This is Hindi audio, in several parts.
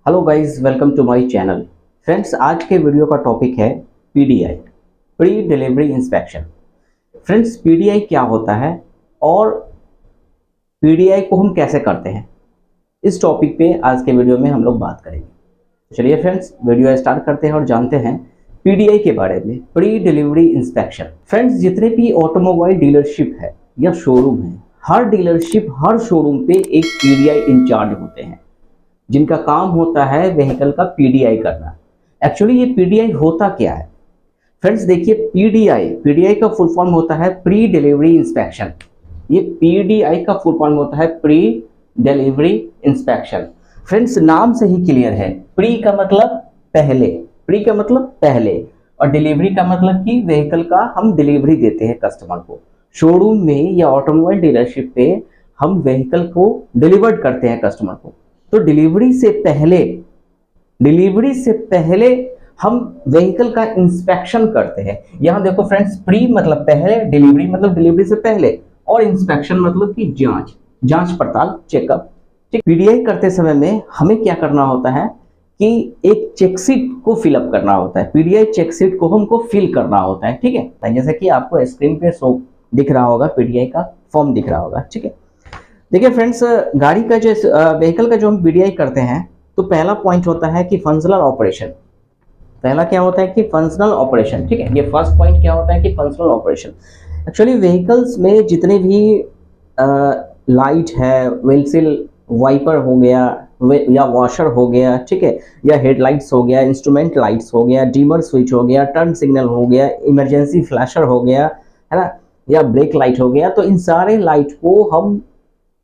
Hello guys, welcome to my channel. Friends, आज के वीडियो का टॉपिक है PDI, pre delivery inspection. Friends, PDI क्या होता है और पीडीआई को हम कैसे करते हैं, इस टॉपिक पे आज के वीडियो में हम लोग बात करेंगे। चलिए फ्रेंड्स, वीडियो स्टार्ट करते हैं और जानते हैं पीडीआई के बारे में, प्री डिलीवरी इंस्पेक्शन। फ्रेंड्स, जितने भी ऑटोमोबाइल डीलरशिप है या शोरूम है, हर डीलरशिप हर शोरूम पे एक पीडीआई इंचार्ज होते हैं जिनका काम होता है व्हीकल का पीडीआई करना। एक्चुअली ये पीडीआई होता क्या है फ्रेंड्स? देखिए, पीडीआई का फुल फॉर्म होता है प्री डिलीवरी इंस्पेक्शन। ये पीडीआई का फुल फॉर्म होता है प्री डिलीवरी इंस्पेक्शन। फ्रेंड्स, नाम से ही क्लियर है, प्री का मतलब पहले, प्री का मतलब पहले, और डिलीवरी का मतलब कि व्हीकल का हम डिलीवरी देते हैं कस्टमर को। शोरूम में या ऑटोमोबाइल डीलरशिप पे हम व्हीकल को डिलीवर्ड करते हैं कस्टमर को। तो डिलीवरी से पहले हम व्हीकल का इंस्पेक्शन करते हैं। यहां देखो फ्रेंड्स, प्री मतलब पहले, डिलीवरी मतलब डिलीवरी से पहले, और इंस्पेक्शन मतलब कि जांच पड़ताल, चेकअप। ठीक, पीडीआई करते समय में हमें क्या करना होता है कि एक चेकशीट को फिलअप करना होता है। पीडीआई चेकशीट को हमको फिल करना होता है। ठीक है, जैसे कि आपको स्क्रीन पे शो दिख रहा होगा, पीडीआई का फॉर्म दिख रहा होगा। ठीक है, देखिए फ्रेंड्स, गाड़ी का जो व्हीकल का जो हम पीडीआई करते हैं, तो पहला पॉइंट होता है कि फंक्शनल ऑपरेशन। पहला क्या होता है कि फंक्शनल ऑपरेशन। ठीक है, ये फर्स्ट पॉइंट क्या होता है कि फंक्शनल ऑपरेशन। एक्चुअली व्हीकल्स में जितने भी लाइट है, व्हीलसील वाइपर हो गया या वॉशर हो गया, ठीक है, या हेडलाइट्स हो गया, इंस्ट्रूमेंट लाइट्स हो गया, डिमर स्विच हो गया, टर्न सिग्नल हो गया, इमरजेंसी फ्लैशर हो गया, है ना, या ब्रेक लाइट हो गया, तो इन सारे लाइट को हम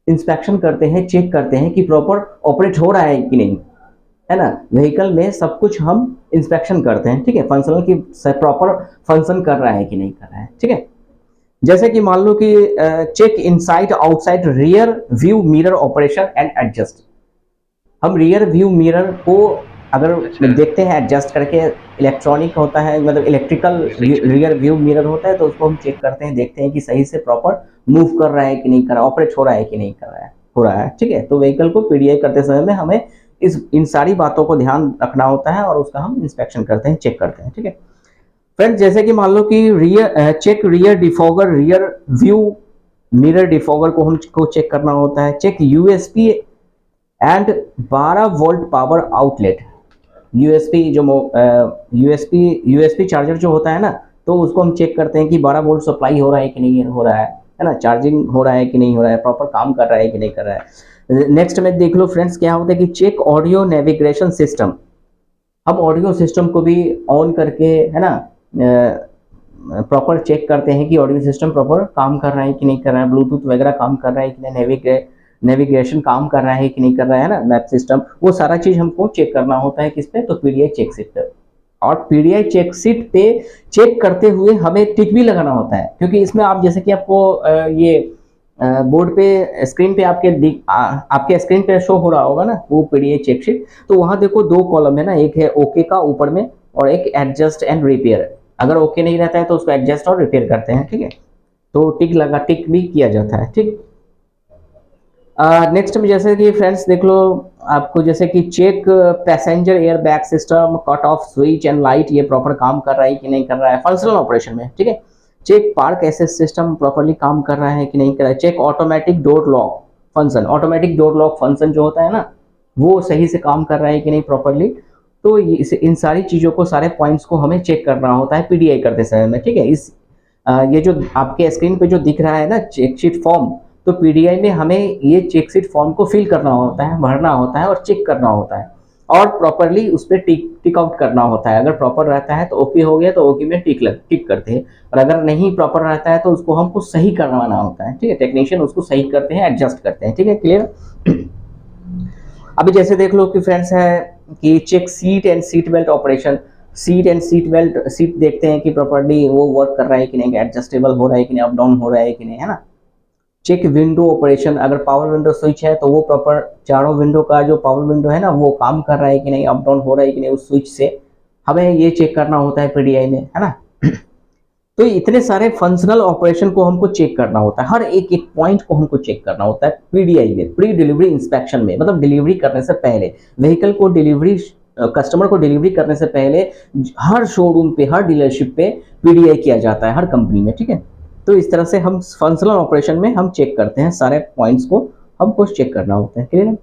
इंस्पेक्शन करते हैं, चेक करते हैं कि प्रॉपर ऑपरेट हो रहा है कि नहीं, है ना। व्हीकल में सब कुछ हम इंस्पेक्शन करते हैं। ठीक है, फंक्शनल की प्रॉपर फंक्शन कर रहा है कि नहीं कर रहा है। ठीक है, जैसे कि मान लो कि check inside outside rear view mirror operation and adjust. हम रियर व्यू मिरर को अगर देखते हैं एडजस्ट करके, इलेक्ट्रॉनिक होता है, मतलब इलेक्ट्रिकल रियर व्यू मिरर होता है, तो उसको हम चेक करते हैं, देखते हैं कि सही से प्रॉपर मूव कर रहा है कि नहीं कर रहा, ऑपरेट हो रहा है कि नहीं कर रहा है, हो रहा है। ठीक है, तो व्हीकल को पीडीआई करते समय में हमें इन सारी बातों को ध्यान रखना होता है और उसका हम इंस्पेक्शन करते हैं, चेक करते हैं। ठीक है फ्रेंड्स, जैसे कि मान लो कि check rear defogger, rear view mirror defogger को हमको चेक करना होता है। Check USP and 12 volt power outlet. USP charger जो होता है ना, तो उसको हम चेक करते हैं कि 12 वोल्ट सप्लाई हो रहा है कि नहीं हो रहा है ना, चार्जिंग हो रहा है कि नहीं हो रहा है, प्रॉपर काम कर रहा है कि नहीं कर रहा है। नेक्स्ट में देख लो फ्रेंड्स, क्या होता है कि चेक ऑडियो नेविगेशन सिस्टम। हम ऑडियो सिस्टम को भी ऑन करके, है ना, प्रॉपर चेक करते हैं कि ऑडियो सिस्टम प्रॉपर काम कर रहा है कि नहीं कर रहा है, ब्लूटूथ वगैरह काम कर रहा है कि नहीं, नेविगेशन काम कर रहा है कि नहीं कर रहा है ना, मैप सिस्टम, वो सारा चीज हमको चेक करना होता है। किस पे? तो पीडीआई चेक शीट पे। और पीडीआई चेक शीट पे चेक करते हुए हमें टिक भी लगाना होता है, क्योंकि इसमें आप जैसे कि आपको ये बोर्ड पे, स्क्रीन पे आपके स्क्रीन पे शो हो रहा होगा ना वो पीडीआई चेक शीट, तो वहां देखो दो कॉलम है ना, एक है ओके का ऊपर में और एक एडजस्ट एंड रिपेयर। अगर ओके नहीं रहता है तो उसको एडजस्ट और रिपेयर करते हैं। ठीक है, तो टिक भी किया जाता है। ठीक, नेक्स्ट में जैसे कि फ्रेंड्स देख लो आपको, जैसे कि check passenger air bag system, cut off switch and light, ये प्रॉपर काम कर रहा है कि नहीं कर रहा है फंक्शनल ऑपरेशन में। ठीक है, check park assist system properly काम कर रहा है कि नहीं कर रहा है। Check automatic door lock function, automatic door lock function जो होता है ना, वो सही से काम कर रहा है कि नहीं प्रॉपर्ली। तो इन सारी चीज़ों को, सारे पॉइंट्स को हमें चेक करना होता है पीडीआई करते समय में। ठीक है, ये जो आपके स्क्रीन पे जो दिख रहा है ना चेकशीट फॉर्म, तो पीडीआई में हमें ये चेकशीट फॉर्म को फिल करना होता है, भरना होता है और चेक करना होता है, और प्रॉपरली उस पर टिक आउट करना होता है। अगर प्रॉपर रहता है तो ओके हो गया, तो ओके में टिक करते हैं, और अगर नहीं प्रॉपर रहता है तो उसको हमको सही करवाना होता है। ठीक है, टेक्नीशियन उसको सही करते हैं, एडजस्ट करते हैं। ठीक है, क्लियर। अभी जैसे देख लो कि फ्रेंड्स है कि check seat and seat belt operation. Seat देखते हैं कि प्रॉपर्ली वो वर्क कर रहा है कि नहीं, एडजस्टेबल हो रहा है कि नहीं, अप डाउन हो रहा है कि नहीं, है ना। चेक विंडो ऑपरेशन, अगर पावर विंडो स्विच है तो वो प्रॉपर चारों विंडो का जो पावर विंडो है ना, वो काम कर रहा है कि नहीं, अप डाउन हो रहा है कि नहीं, उस स्विच से हमें ये चेक करना होता है पीडीआई में, है ना। तो इतने सारे फंक्शनल ऑपरेशन को हमको चेक करना होता है, हर एक एक पॉइंट को हमको चेक करना होता है पीडीआई में, प्री डिलीवरी इंस्पेक्शन में। मतलब डिलीवरी करने से पहले व्हीकल को डिलीवरी, कस्टमर को डिलीवरी करने से पहले हर शोरूम पे, हर डीलरशिप पे पीडीआई किया जाता है, हर कंपनी में, ठीक है। तो इस तरह से हम फंक्शनल ऑपरेशन में हम चेक करते हैं, सारे पॉइंट्स को हमको चेक करना होता है, क्लियर है।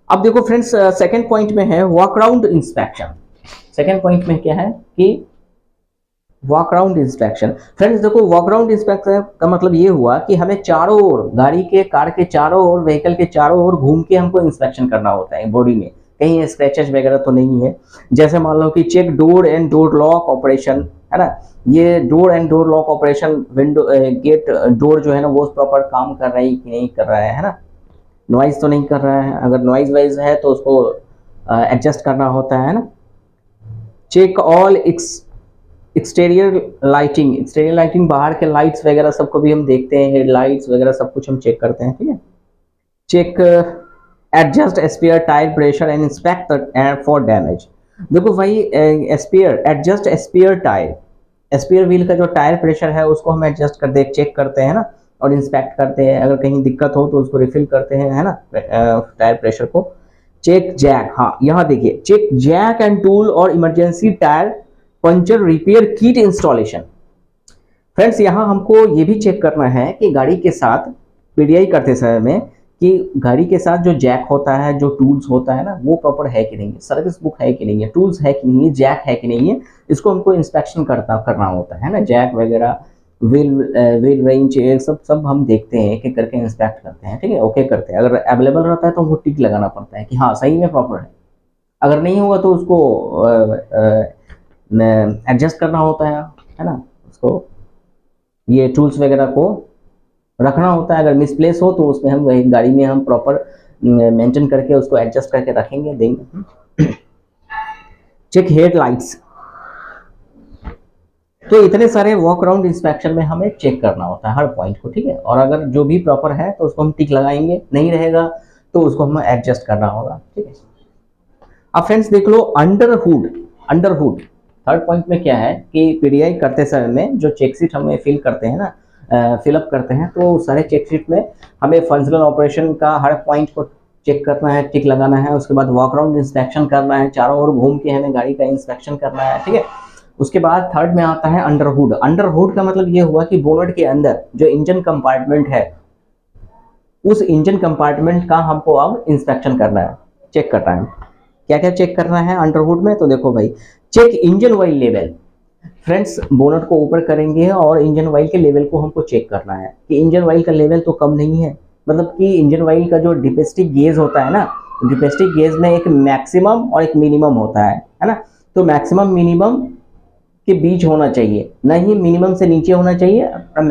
अब देखो फ्रेंड्स, सेकंड पॉइंट में है walk around inspection. Second point में क्या है कि वॉक अराउंड इंस्पेक्शन। फ्रेंड्स देखो, वॉक अराउंड इंस्पेक्शन का मतलब ये हुआ कि हमें चारों ओर, गाड़ी के, कार के चारों ओर, व्हीकल के चारों ओर घूम के हमको इंस्पेक्शन करना होता है बॉडी में, कहीं स्क्रैचेस वगैरह तो नहीं है। जैसे मान लो कि check door and door lock operation, है ना। ये door and door lock operation, window gate door जो है ना वो प्रॉपर काम कर रहा है कि नहीं कर रहा है ना, नॉइज तो नहीं कर रहा है। अगर नॉइज वाइज है तो उसको एडजस्ट करना होता है ना। Check all exterior lighting, exterior lighting, बाहर के लाइट्स वगैरह सबको भी हम देखते हैं, हेडलाइट्स वगैरह सब कुछ हम चेक करते हैं, ठीक है। Check adjust spare tyre pressure and inspect for damage. देखो भाई, spare, adjust spare tyre, spare wheel का जो टायर प्रेशर है उसको हम एडजस्ट कर दे, चेक करते हैं ना, और इंस्पेक्ट करते हैं। अगर कहीं दिक्कत हो तो उसको रिफिल करते हैं, है ना, टायर प्रेशर को। चेक जैक, हाँ यहाँ देखिए, चेक जैक एंड टूल और emergency tyre puncture repair kit installation. Friends यहाँ हमको ये भी चेक करना है कि गाड़ी के साथ पीडीआई करते समय में कि गाड़ी के साथ जो जैक होता है, जो टूल्स होता है ना, वो प्रॉपर है कि नहीं है, सर्विस बुक है कि नहीं है, टूल्स है कि नहीं है, जैक है कि नहीं है, इसको हमको इंस्पेक्शन करना होता है ना। जैक वगैरह, व्हील रेंज, सब हम देखते हैं, एक एक करके इंस्पेक्ट करते हैं, ठीक है, ओके करते हैं। अगर अवेलेबल रहता है तो हमको टिक लगाना पड़ता है कि हाँ सही में प्रॉपर है। अगर नहीं होगा तो उसको एडजस्ट करना होता है ना, उसको ये टूल्स वगैरह को रखना होता है। अगर मिसप्लेस हो तो उसमें हम वही गाड़ी में हम प्रॉपर मेंटेन करके उसको एडजस्ट करके रखेंगे, देंगे। Check headlights. तो इतने सारे वॉक अराउंड इंस्पेक्शन में हमें चेक करना होता है हर पॉइंट को, ठीक है। और अगर जो भी प्रॉपर है तो उसको हम टिक लगाएंगे, नहीं रहेगा तो उसको हमें एडजस्ट करना होगा, ठीक है। अब फ्रेंड्स देख लो under hood, under hood third point में क्या है कि पीडीआई करते समय में जो चेकशीट हमें फिल करते हैं ना, फिलअप करते हैं, तो सारे चेकशीट में हमें फंक्शनल ऑपरेशन का हर पॉइंट को चेक करना है, टिक लगाना है। उसके बाद वॉक अराउंड इंस्पेक्शन करना है, चारों ओर घूम के हमें गाड़ी का इंस्पेक्शन करना है, ठीक है। उसके बाद थर्ड में आता है अंडर हुड। अंडर हुड का मतलब ये हुआ कि बोनट के अंदर जो इंजन कंपार्टमेंट है, उस इंजन कंपार्टमेंट का हमको अब इंस्पेक्शन करना है, चेक करना है। क्या क्या चेक करना है अंडर हुड में, तो देखो भाई, check engine oil level. Friends bonnet को ऊपर करेंगे और इंजन ऑयल के लेवल को हमको चेक करना है कि इंजन ऑयल का लेवल तो कम नहीं है। मतलब कि इंजन ऑयल का जो डिपेस्टिक गेज होता है ना, डिपेस्टिक गेज में एक मैक्सिमम और एक मिनिमम होता है ना। तो मैक्सिमम मिनिमम के बीच होना चाहिए, ना ही मिनिमम से नीचे होना चाहिए, और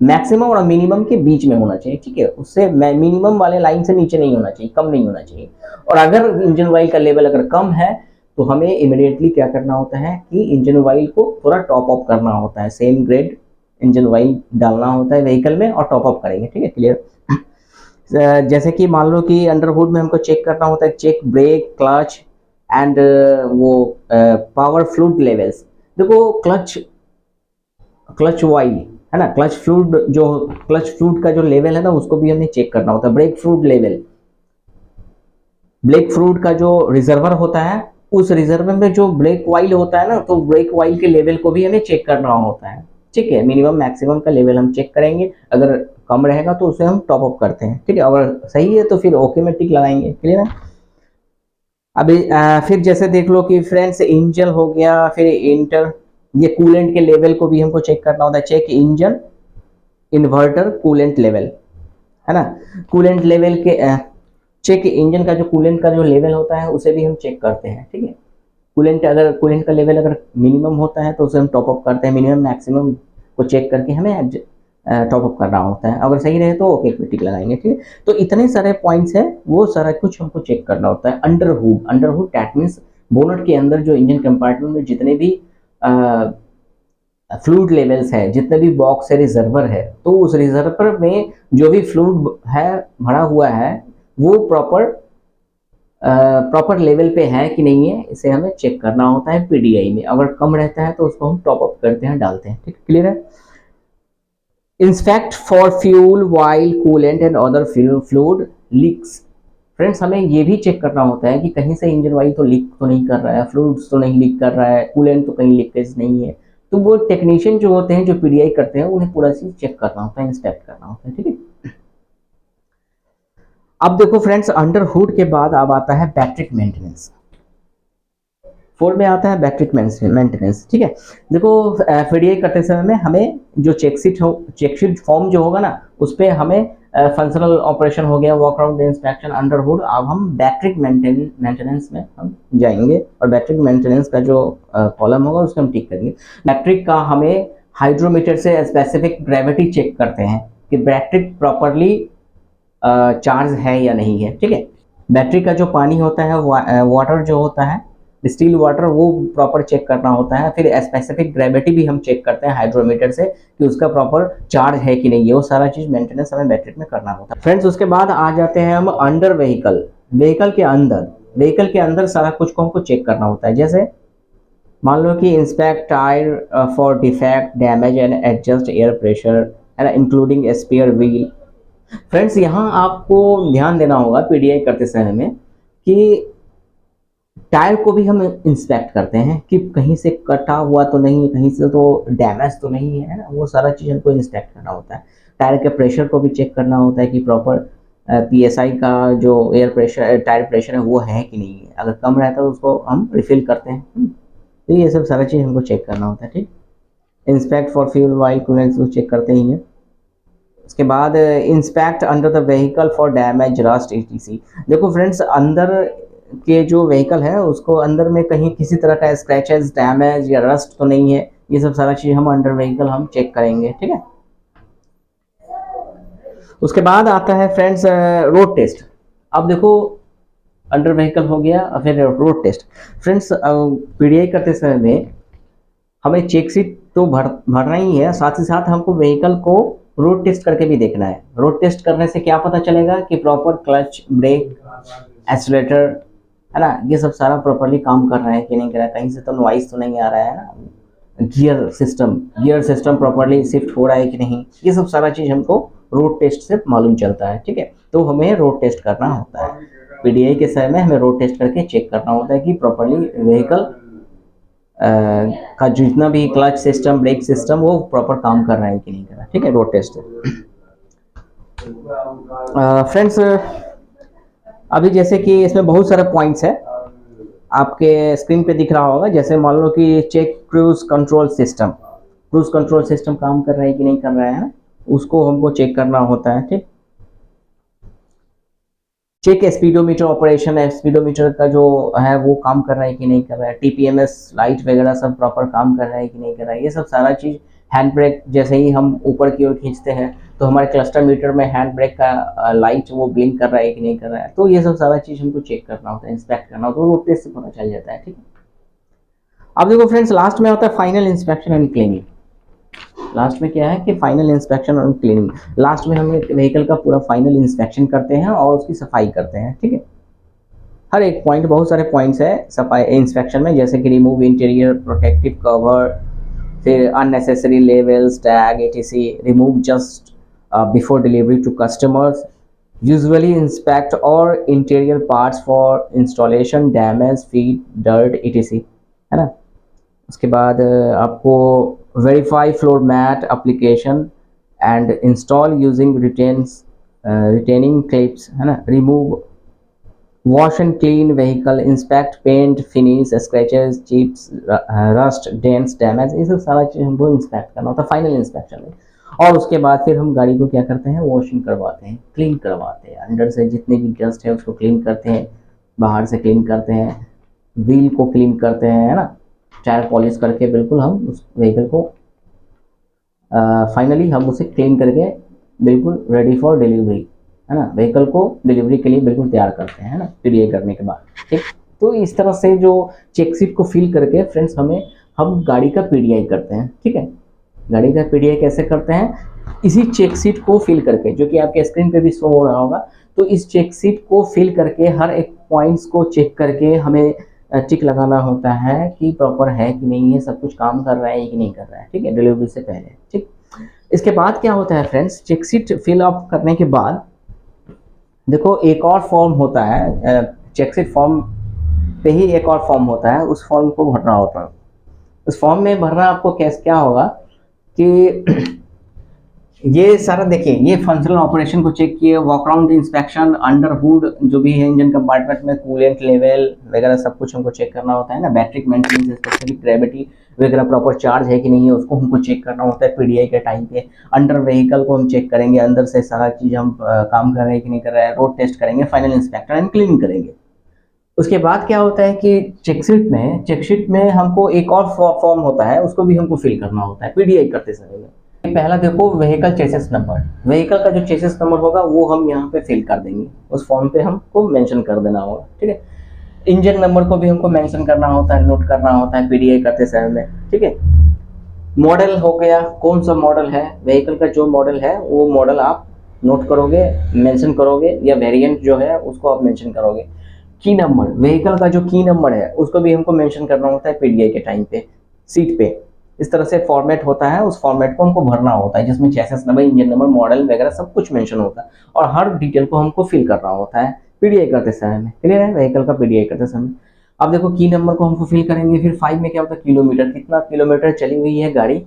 मैक्सिमम और मिनिमम के बीच में होना चाहिए, ठीक है। उससे मिनिमम वाले लाइन से नीचे नहीं होना चाहिए, कम नहीं होना चाहिए। और अगर इंजन ऑयल का लेवल अगर कम है तो हमें इमीडिएटली क्या करना होता है कि इंजन ऑयल को थोड़ा टॉप अप करना होता है, सेम ग्रेड इंजन ऑयल डालना होता है व्हीकल में और टॉप अप करेंगे, ठीक है, क्लियर। जैसे कि मान लो कि अंडर हुड में हमको चेक करना होता है, चेक ब्रेक, क्लच एंड वो पावर फ्लूइड लेवल्स। देखो क्लच ऑयल है ना, क्लच फ्लूइड का जो लेवल है ना उसको भी हमें चेक करना होता है। Brake fluid level, brake fluid का जो रिजर्वर होता है, उस रिजर्वर में जो ब्रेक ऑयल होता है ना, तो ब्रेक ऑयल के लेवल को भी हमें चेक करना होता है, ठीक है। मिनिमम मैक्सिमम का लेवल हम चेक करेंगे, अगर कम रहेगा तो उसे हम टॉप अप करते हैं, ठीक है। अगर सही है तो फिर ओके में टिक लगाएंगे, क्लियर है। अभी फिर जैसे देख लो कि फ्रेंड्स इंजन हो गया, फिर इंटर, ये कूलेंट के लेवल को भी हमको चेक करना होता है। Check engine inverter coolant level, है ना। कूलेंट लेवल के चेक इंजन का जो कूलेंट का जो लेवल होता है उसे भी हम चेक करते हैं, ठीक है। कूलेंट का लेवल अगर मिनिमम होता है तो उसे हम टॉप अप करते हैं, मिनिमम मैक्सिमम को चेक करके हमें टॉप अप करना होता है। अगर सही रहे तो ओके पे टिक लगाएंगे, ठीक है। तो इतने सारे पॉइंट्स हैं, वो सारा कुछ हमको चेक करना होता है। Under hood that means bonnet के अंदर जो इंजन कंपार्टमेंट में जितने भी फ्लूइड लेवल्स है, जितने भी बॉक्स है, रिजर्वर है, तो उस रिजर्वर में जो भी फ्लूइड है भरा हुआ है वो प्रॉपर प्रॉपर लेवल पे है कि नहीं है, इसे हमें चेक करना होता है पीडीआई में। अगर कम रहता है तो उसको हम टॉप अप करते हैं, डालते हैं। ठीक, क्लियर है। Inspect for fuel while coolant and other fluid leaks. Friends, हमें ये भी चेक करना होता है कि कहीं से इंजन ऑयल तो लीक तो नहीं कर रहा है, फ्लूइड्स तो नहीं लीक कर रहा है, कूलेंट तो कहीं लीकेज नहीं है। तो वो टेक्नीशियन जो होते हैं, जो पीडीआई करते हैं, उन्हें पूरा चीज चेक करना होता है, इंस्पेक्ट करना होता है। ठीक है। अब देखो फ्रेंड्स, अंडर हुड के बाद अब आता है बैटरी मेंटेनेंस। फोर में आता है बैटरी मेंटेनेंस। ठीक है। देखो, पीडीआई करते समय में हमें जो चेकशीट फॉर्म जो होगा ना, उस पर हमें फंक्शनल ऑपरेशन हो गया, walk around inspection, under hood. अब हम बैटरी मेंटेनेंस में हम जाएंगे और बैटरी मेंटेनेंस का जो कॉलम होगा उसको हम टिक करेंगे। बैटरी का हमें हाइड्रोमीटर से स्पेसिफिक ग्रेविटी चेक करते हैं कि बैटरी प्रॉपरली चार्ज है या नहीं है। ठीक है। बैटरी का जो पानी होता है, वाटर जो होता है, डिस्टिल वाटर, वो प्रॉपर चेक करना होता है। फिर स्पेसिफिक ग्रेविटी भी हम चेक करते हैं हाइड्रोमीटर से कि उसका प्रॉपर चार्ज है कि नहीं है। वो सारा चीज मेंटेनेंस हमें बैटरी में करना होता है। फ्रेंड्स, उसके बाद आ जाते हैं हम अंडर व्हीकल। व्हीकल के अंदर सारा कुछ को हमको चेक करना होता है। जैसे मान लो कि inspect tyre for defect, damage and adjust air pressure and including spare wheel. Friends, यहाँ आपको ध्यान देना होगा पीडीआई करते समय में कि टायर को भी हम इंस्पेक्ट करते हैं कि कहीं से कटा हुआ तो नहीं, कहीं से तो डैमेज तो नहीं है ना। वो सारा चीज़ हमको इंस्पेक्ट करना होता है। टायर के प्रेशर को भी चेक करना होता है कि प्रॉपर पीएसआई का जो एयर प्रेशर, टायर प्रेशर है, वो है कि नहीं है। अगर कम रहता है तो उसको हम रिफिल करते हैं। तो ये सब सारा चीज़ हमको चेक करना होता है। ठीक। Inspect for fuel while coolant को चेक करते ही हैं। उसके बाद inspect under the vehicle for damage, rust, etc. देखो फ्रेंड्स, अंदर के जो व्हीकल है उसको अंदर में कहीं किसी तरह का स्क्रैचेस, डैमेज या रस्ट तो नहीं है। ये सब सारा चीज हम अंडर व्हीकल हम चेक करेंगे। ठीक है। उसके बाद आता है फ्रेंड्स रोड टेस्ट। अब देखो, अंडर व्हीकल हो गया, फिर रोड टेस्ट। फ्रेंड्स, पीडीआई करते समय में हमें चेक शीट तो भरना ही है, साथ ही साथ हमको व्हीकल को रोड टेस्ट करके भी देखना है। रोड टेस्ट करने से क्या पता चलेगा कि प्रॉपर क्लच, ब्रेक, एक्सीलरेटर, है ना, ये सब सारा प्रॉपरली काम कर रहा है कि नहीं कर रहा है, कहीं से तो नॉइस तो नहीं आ रहा है ना, गियर सिस्टम प्रॉपरली शिफ्ट हो रहा है कि नहीं। ये सब सारा चीज़ हमको रोड टेस्ट से मालूम चलता है। ठीक है। तो हमें रोड टेस्ट करना होता है पीडीआई के समय में, हमें रोड टेस्ट करके चेक करना होता है कि प्रॉपरली व्हीकल का जितना भी क्लच सिस्टम, ब्रेक सिस्टम, वो प्रॉपर काम कर रहा है कि नहीं कर रहा है। ठीक है। Road test. फ्रेंड्स, अभी जैसे कि इसमें बहुत सारे पॉइंट्स है, आपके स्क्रीन पे दिख रहा होगा। जैसे मान लो कि चेक क्रूज कंट्रोल सिस्टम काम कर रहा है कि नहीं कर रहा है ना, उसको हमको चेक करना होता है। ठीक। चेक स्पीडोमीटर ऑपरेशन, स्पीडोमीटर का जो है वो काम कर रहा है कि नहीं कर रहा है, टीपीएमएस लाइट वगैरह सब प्रॉपर काम कर रहा है कि नहीं कर रहा है। ये सब सारा चीज, हैंड ब्रेक जैसे ही हम ऊपर की ओर खींचते हैं तो हमारे क्लस्टर मीटर में हैंड ब्रेक का लाइट वो ब्लिंक कर रहा है कि नहीं कर रहा है। तो ये सब सारा चीज हमको चेक करना होता है, इंस्पेक्ट करना होता है, वो टेस्ट से पता चल जाता है। ठीक है। अब देखो फ्रेंड्स, लास्ट में होता है final inspection and cleaning. Last में क्या है कि फाइनल इंस्पेक्शन और क्लीनिंग। लास्ट में हम व्हीकल का पूरा फाइनल इंस्पेक्शन करते हैं और उसकी सफाई करते हैं। ठीक है। हर एक पॉइंट, बहुत सारे पॉइंट्स है सफाई इंस्पेक्शन में, जैसे कि रिमूव इंटीरियर प्रोटेक्टिव कवर, फिर unnecessary labels, tag, etc, remove just before delivery to customers, usually inspect और interior parts for installation, damage, fit, dirt, etc, है ना। उसके बाद आपको verify floor mat application and install using retaining clips, है ना। Remove, wash and clean vehicle, inspect paint, finish, scratches, chips, rust, dents, damage. ये सब सारा चीज़ हमको इंस्पेक्ट करना होता है फाइनल इंस्पेक्शन में। और उसके बाद फिर हम गाड़ी को क्या करते हैं, वॉशिंग करवाते हैं, क्लीन करवाते हैं। अंदर से जितने भी डस्ट है उसको क्लीन करते हैं, बाहर से क्लीन करते हैं, व्हील को क्लीन करते हैं, है ना, टायर पॉलिश करके बिल्कुल हम उस व्हीकल को फाइनली हम उसे क्लीन करके बिल्कुल रेडी फॉर डिलीवरी, है ना, व्हीकल को डिलीवरी के लिए बिल्कुल तैयार करते हैं ना, पीडीआई करने के बाद। ठीक। तो इस तरह से जो चेक शीट को फिल करके फ्रेंड्स हम गाड़ी का पीडीआई करते हैं। ठीक है। गाड़ी का पीडीआई कैसे करते हैं, इसी चेक शीट को फिल करके, जो कि आपके स्क्रीन पे भी शो हो रहा होगा, तो इस चेक शीट को फिल करके हर एक पॉइंट्स को चेक करके हमें टिक लगाना होता है कि प्रॉपर है कि नहीं है, सब कुछ काम कर रहा है कि नहीं कर रहा है, ठीक है, डिलीवरी से पहले। ठीक, इसके बाद क्या होता है friends, check sheet fill up करने के बाद देखो एक और फॉर्म होता है, चेक शीट फॉर्म पे ही एक और फॉर्म होता है, उस फॉर्म को भरना होता है। उस फॉर्म में भरना आपको कैसे क्या होगा कि ये सारा देखिए, ये फंक्शनल ऑपरेशन को चेक किए, walk around inspection, under hood जो भी है इंजन कंपार्टमेंट में कूलेंट लेवल वगैरह सब कुछ हमको चेक करना होता है ना, बैटरी मेंटेनेंस स्पेशली ग्रेविटी वगैरह प्रॉपर चार्ज है कि नहीं है उसको हमको चेक करना होता है पीडीआई के टाइम पे। अंडर व्हीकल को हम चेक करेंगे, अंदर से सारा चीज़ हम काम कर रहे हैं कि नहीं कर रहा है, रोड टेस्ट करेंगे, फाइनल इंस्पेक्टर एंड क्लीनिंग करेंगे। उसके बाद क्या होता है कि चेकशीट में हमको एक और फॉर्म होता है, उसको भी हमको फिल करना होता है पीडीआई करते समय में। पहला देखो व्हीकल चेसिस नंबर, व्हीकल का जो चेसिस नंबर होगा वो हम यहाँ पे फिल कर देंगे, उस फॉर्म पे हमको मेंशन कर देना होगा, ठीक है। इंजन नंबर को भी हमको मेंशन करना होता है, नोट करना होता है पीडीआई करते समय में, ठीक है। मॉडल हो गया, कौन सा मॉडल है व्हीकल का, जो मॉडल है वो मॉडल आप नोट करोगे, मेंशन करोगे, या वेरिएंट जो है उसको आप मेंशन करोगे। की नंबर, व्हीकल का जो की नंबर है उसको भी हमको मेंशन करना होता है पीडीआई के टाइम पे सीट पे। इस तरह से फॉर्मेट होता है, उस फॉर्मेट को हमको भरना होता है जिसमें chassis number, engine number, model वगैरह सब कुछ मेंशन होता है, और हर डिटेल को हमको फिल करना होता है पीडीआई करते समय में। क्लियर है, व्हीकल का पीडीआई करते समय। अब देखो की नंबर को हमको फिल करेंगे, फिर 5 में क्या होता है किलोमीटर, कितना किलोमीटर चली हुई है गाड़ी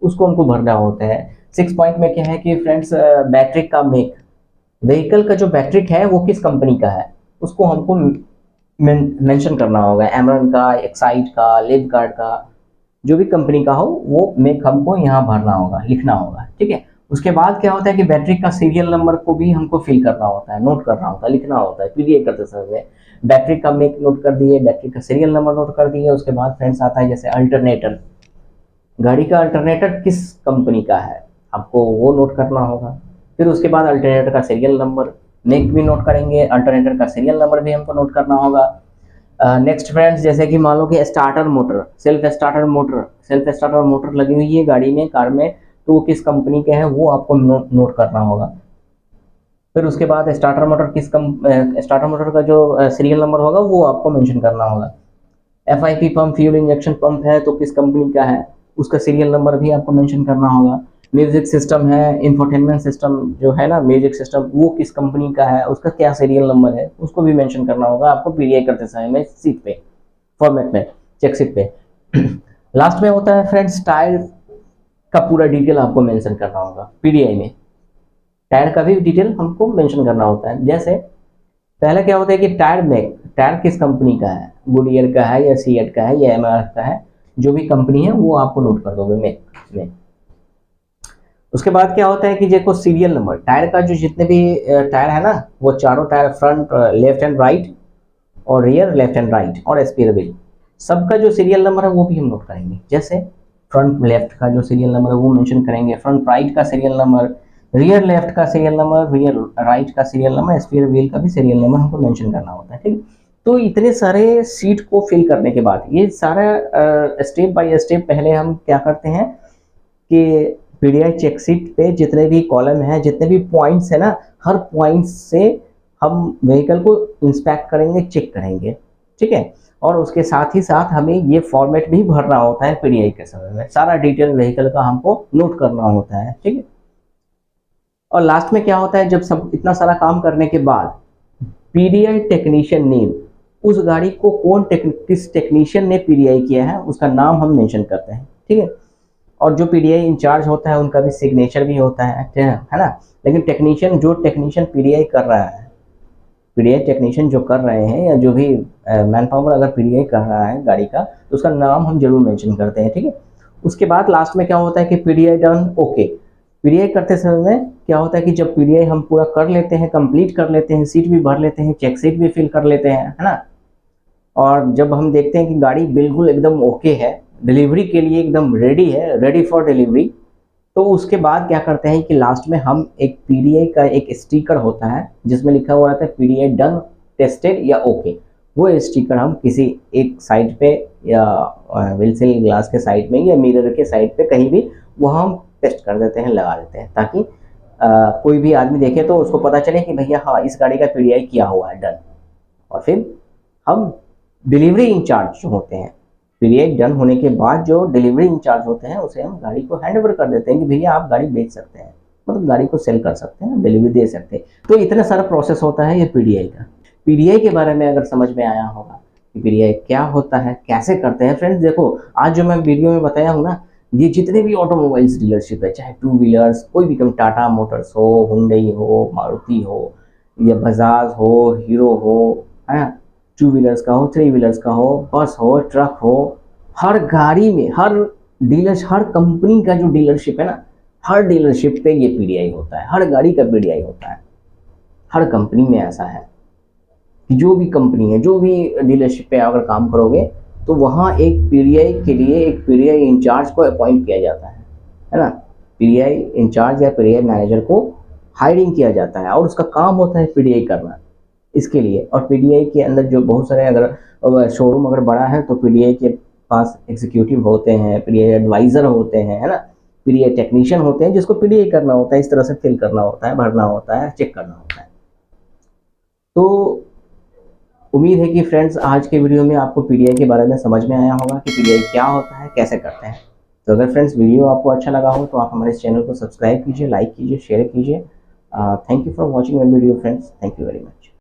उसको हमको भरना होता है। 6 पॉइंट में क्या है कि फ्रेंड्स बैटरी का मेक, व्हीकल का जो बैटरी है वो किस कंपनी का है उसको हमको मेंशन करना होगा, एमरन का, एक्साइड का, लिव गार्ड का, जो भी कंपनी का हो वो मेक हमको यहाँ भरना होगा, लिखना होगा, ठीक है। उसके बाद क्या होता है कि बैटरी का सीरियल नंबर को भी हमको फिल करना होता है, नोट करना होता है, लिखना होता है पीडीआई करते समय। बैटरी का मेक नोट कर दिए, बैटरी का सीरियल नंबर नोट कर दिए। उसके बाद फ्रेंड्स आता है जैसे अल्टरनेटर, गाड़ी का अल्टरनेटर किस कंपनी का है आपको वो नोट करना होगा। फिर उसके बाद अल्टरनेटर का सीरियल नंबर, मेक भी नोट करेंगे, अल्टरनेटर का सीरियल नंबर भी हमको नोट करना होगा। नेक्स्ट फ्रेंड्स, जैसे कि मान लो कि starter motor, self starter motor लगी हुई है गाड़ी में, कार में, तो वो किस कंपनी के हैं वो आपको नोट करना होगा। फिर उसके बाद स्टार्टर मोटर का जो सीरियल नंबर होगा वो आपको मेंशन करना होगा। FIP pump, fuel injection pump है तो किस कंपनी का है उसका सीरियल नंबर भी आपको मेंशन करना होगा। म्यूजिक सिस्टम है, इंफोटेनमेंट सिस्टम जो है ना, म्यूजिक सिस्टम, वो किस कंपनी का है उसका क्या सीरियल नंबर है उसको भी मेंशन करना होगा आपको पीडीआई करते समय में, सीट पे, फॉर्मेट में, चेक सीट पे। लास्ट में होता है फ्रेंड्स टायर का पूरा डिटेल आपको मेंशन करना होगा पीडीआई में, टायर का भी डिटेल हमको मेंशन करना होता है। जैसे पहले क्या होता है कि टायर किस कंपनी का है, गुडियर का है या सीएट का है या एमआरएफ का है, जो भी कंपनी है वो आपको नोट कर दोगे मेक में। उसके बाद क्या होता है कि देखो सीरियल नंबर, टायर का जो जितने भी टायर है ना वो चारों tyre, front left and right और रियर लेफ्ट एंड राइट और स्पेयर व्हील, सबका जो सीरियल नंबर है वो भी हम नोट करेंगे। जैसे फ्रंट लेफ्ट का जो सीरियल नंबर है वो मेंशन करेंगे, फ्रंट राइट का सीरियल नंबर, रियर लेफ्ट का सीरियल नंबर, रियर राइट का सीरियल नंबर, स्पेयर व्हील का भी सीरियल नंबर हमको मेंशन करना होता है, ठीक। तो इतने सारे सीट को फिल करने के बाद ये सारा स्टेप बाय स्टेप पहले हम क्या करते हैं कि पीडीआई चेक शीट पे जितने भी कॉलम है, जितने भी पॉइंट्स है ना, हर पॉइंट से हम व्हीकल को इंस्पेक्ट करेंगे, चेक करेंगे, ठीक है। और उसके साथ ही साथ हमें ये फॉर्मेट भी भरना होता है पीडीआई के समय में, सारा डिटेल व्हीकल का हमको नोट करना होता है, ठीक है। और लास्ट में क्या होता है, जब सब इतना सारा काम करने के बाद पीडीआई टेक्नीशियन नेम, उस गाड़ी को किस टेक्नीशियन ने पीडीआई किया है उसका नाम हम मेंशन करते हैं, ठीक है। और जो पीडीआई इंचार्ज होता है उनका भी सिग्नेचर भी होता है ना। लेकिन टेक्नीशियन पीडीआई कर रहा है, पीडीआई टेक्नीशियन जो कर रहे हैं या जो भी मैन पावर अगर पीडीआई कर रहा है गाड़ी का तो उसका नाम हम जरूर मेंशन करते हैं, ठीक है। उसके बाद लास्ट में क्या होता है कि पीडीआई डन ओके। पीडीआई करते समय में क्या होता है कि जब पीडीआई हम पूरा कर लेते हैं, कंप्लीट कर लेते हैं, सीट भी भर लेते हैं, चेक सीट भी फिल कर लेते हैं, है ना, और जब हम देखते हैं कि गाड़ी बिल्कुल एकदम ओके है, डिलीवरी के लिए एकदम रेडी है, रेडी फॉर डिलीवरी, तो उसके बाद क्या करते हैं कि लास्ट में हम एक पीडीआई का एक स्टिकर होता है जिसमें लिखा हुआ रहता है पीडीआई डन, टेस्टेड या ओके। वो स्टिकर हम किसी एक साइड पे या व्हीलसेल ग्लास के साइड में या मिरर के साइड पे कहीं भी वह हम पेस्ट कर देते हैं, लगा देते हैं, ताकि कोई भी आदमी देखे तो उसको पता चले कि भैया हाँ इस गाड़ी का PDI किया हुआ है, डन। और फिर हम डिलीवरी इंचार्ज जो होते हैं, PDI डन होने के बाद जो डिलीवरी इंचार्ज होते हैं उसे हम गाड़ी को हैंड ओवर कर देते हैं कि भैया आप गाड़ी बेच सकते हैं, मतलब गाड़ी को सेल कर सकते हैं, डिलीवरी दे सकते हैं। तो इतना सारा प्रोसेस होता है ये PDI का। PDI के बारे में अगर समझ में आया होगा कि PDI क्या होता है, कैसे करते हैं। फ्रेंड्स देखो, आज जो मैं वीडियो में बताया हूँ ना, ये जितने भी ऑटोमोबाइल्स डीलरशिप है, चाहे 2 व्हीलर्स कोई भी कम, टाटा मोटर्स हो, हुंडई हो, मारुति हो, या बजाज हो, हीरो हो, है 2 व्हीलर्स का हो, 3 व्हीलर्स का हो, बस हो, ट्रक हो, हर गाड़ी में, हर डीलर्स, हर कंपनी का जो डीलरशिप है ना, हर डीलरशिप पे ये PDI होता है, हर गाड़ी का PDI होता है। हर कंपनी में ऐसा है कि जो भी कंपनी है, जो भी डीलरशिप पे अगर काम करोगे तो वहाँ एक PDI के लिए एक PDI इंचार्ज को अपॉइंट किया जाता है ना। PDI इंचार्ज या PDI मैनेजर को हायरिंग किया जाता है और उसका काम होता है PDI करना इसके लिए। और PDI के अंदर जो बहुत सारे, अगर शोरूम अगर बड़ा है तो PDI के पास एग्जीक्यूटिव होते हैं, PDI एडवाइज़र होते हैं, है ना, PDI टेक्नीशियन होते हैं, जिसको PDI करना होता है, इस तरह से फिल करना होता है, भरना होता है, चेक करना होता है। तो उम्मीद है कि फ्रेंड्स आज के वीडियो में आपको PDI के बारे में समझ में आया होगा कि PDI क्या होता है, कैसे करते हैं। तो अगर फ्रेंड्स वीडियो आपको अच्छा लगा हो तो आप हमारे इस चैनल को सब्सक्राइब कीजिए, लाइक कीजिए, शेयर कीजिए। Thank you for watching my video friends, thank you very much.